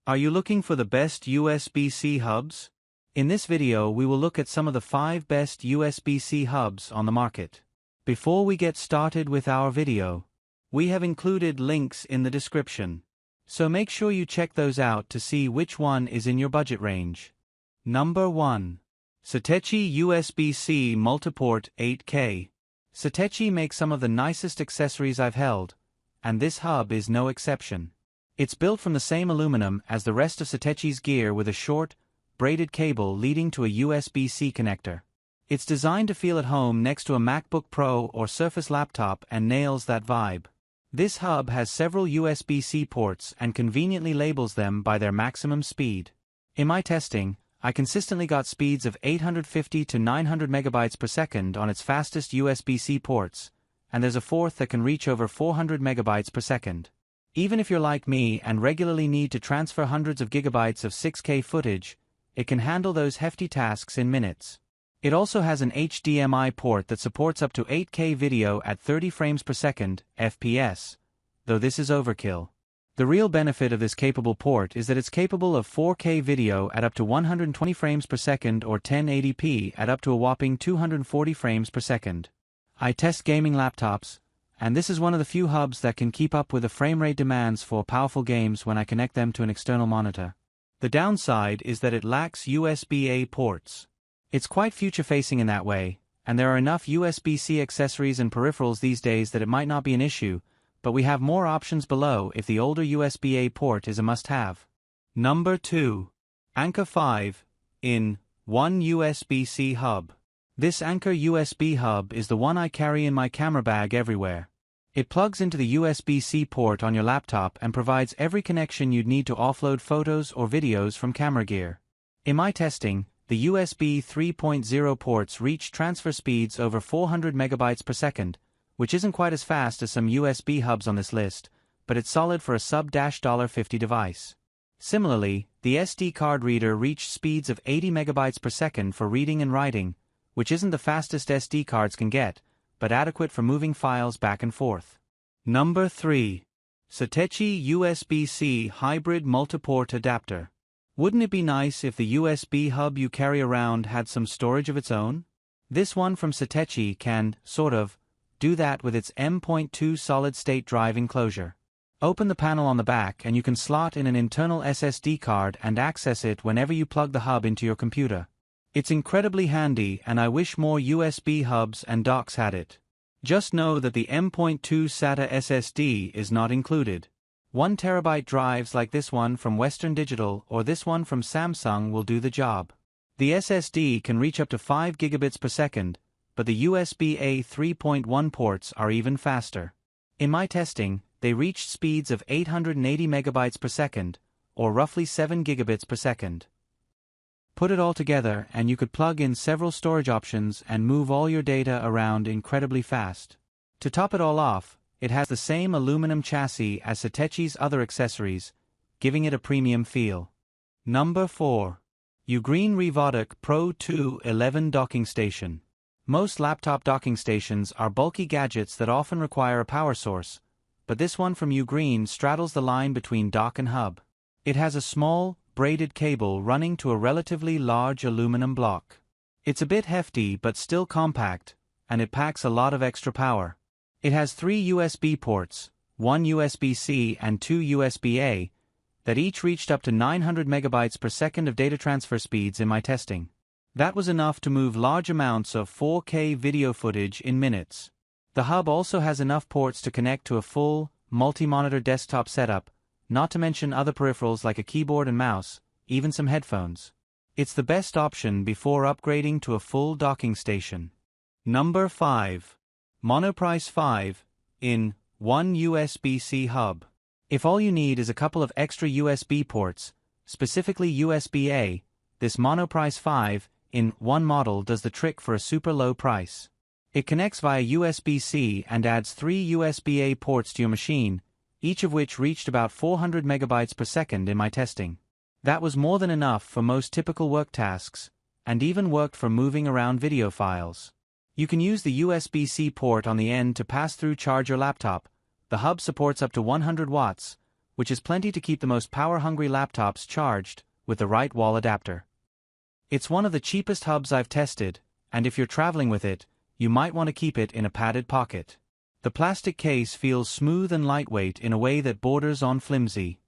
Are you looking for the best USB-C hubs? In this video we will look at some of the 5 best USB-C hubs on the market. Before we get started with our video, we have included links in the description, so make sure you check those out to see which one is in your budget range. Number 1. Satechi USB-C Multiport 8K. Satechi makes some of the nicest accessories I've held, and this hub is no exception. It's built from the same aluminum as the rest of Satechi's gear with a short, braided cable leading to a USB-C connector. It's designed to feel at home next to a MacBook Pro or Surface laptop and nails that vibe. This hub has several USB-C ports and conveniently labels them by their maximum speed. In my testing, I consistently got speeds of 850 to 900 megabytes per second on its fastest USB-C ports, and there's a fourth that can reach over 400 megabytes per second. Even if you're like me and regularly need to transfer hundreds of gigabytes of 6K footage, it can handle those hefty tasks in minutes. It also has an HDMI port that supports up to 8K video at 30 frames per second, FPS, though this is overkill. The real benefit of this capable port is that it's capable of 4K video at up to 120 frames per second or 1080p at up to a whopping 240 frames per second. I test gaming laptops, and this is one of the few hubs that can keep up with the frame rate demands for powerful games when I connect them to an external monitor. The downside is that it lacks USB-A ports. It's quite future-facing in that way, and there are enough USB-C accessories and peripherals these days that it might not be an issue, but we have more options below if the older USB-A port is a must-have. Number 2. Anker 5-in-1 USB-C hub. This Anker USB hub is the one I carry in my camera bag everywhere. It plugs into the USB-C port on your laptop and provides every connection you'd need to offload photos or videos from camera gear. In my testing, the USB 3.0 ports reach transfer speeds over 400 megabytes per second, which isn't quite as fast as some USB hubs on this list, but it's solid for a sub-$50 device. Similarly, the SD card reader reached speeds of 80 megabytes per second for reading and writing, which isn't the fastest SD cards can get, but adequate for moving files back and forth. Number 3. Satechi USB-C Hybrid Multiport Adapter. Wouldn't it be nice if the USB hub you carry around had some storage of its own? This one from Satechi can, sort of, do that with its M.2 solid-state drive enclosure. Open the panel on the back and you can slot in an internal SSD card and access it whenever you plug the hub into your computer. It's incredibly handy, and I wish more USB hubs and docks had it. Just know that the M.2 SATA SSD is not included. 1 terabyte drives like this one from Western Digital or this one from Samsung will do the job. The SSD can reach up to 5 gigabits per second, but the USB-A 3.1 ports are even faster. In my testing, they reached speeds of 880 megabytes per second, or roughly 7 gigabits per second. Put it all together and you could plug in several storage options and move all your data around incredibly fast. To top it all off, it has the same aluminum chassis as Satechi's other accessories, giving it a premium feel. Number 4. Ugreen Revodok Pro 2 11 Docking Station. Most laptop docking stations are bulky gadgets that often require a power source, but this one from Ugreen straddles the line between dock and hub. It has a small, braided cable running to a relatively large aluminum block. It's a bit hefty but still compact, and it packs a lot of extra power. It has 3 USB ports, 1 USB-C and 2 USB-A, that each reached up to 900 megabytes per second of data transfer speeds in my testing. That was enough to move large amounts of 4K video footage in minutes. The hub also has enough ports to connect to a full, multi-monitor desktop setup, not to mention other peripherals like a keyboard and mouse, even some headphones. It's the best option before upgrading to a full docking station. Number 5. Monoprice 5-in-1 USB-C hub. If all you need is a couple of extra USB ports, specifically USB-A, this Monoprice 5-in-1 model does the trick for a super low price. It connects via USB-C and adds 3 USB-A ports to your machine, each of which reached about 400 megabytes per second in my testing. That was more than enough for most typical work tasks, and even worked for moving around video files. You can use the USB-C port on the end to pass through charge your laptop. The hub supports up to 100 watts, which is plenty to keep the most power-hungry laptops charged, with the right wall adapter. It's one of the cheapest hubs I've tested, and if you're traveling with it, you might want to keep it in a padded pocket. The plastic case feels smooth and lightweight in a way that borders on flimsy.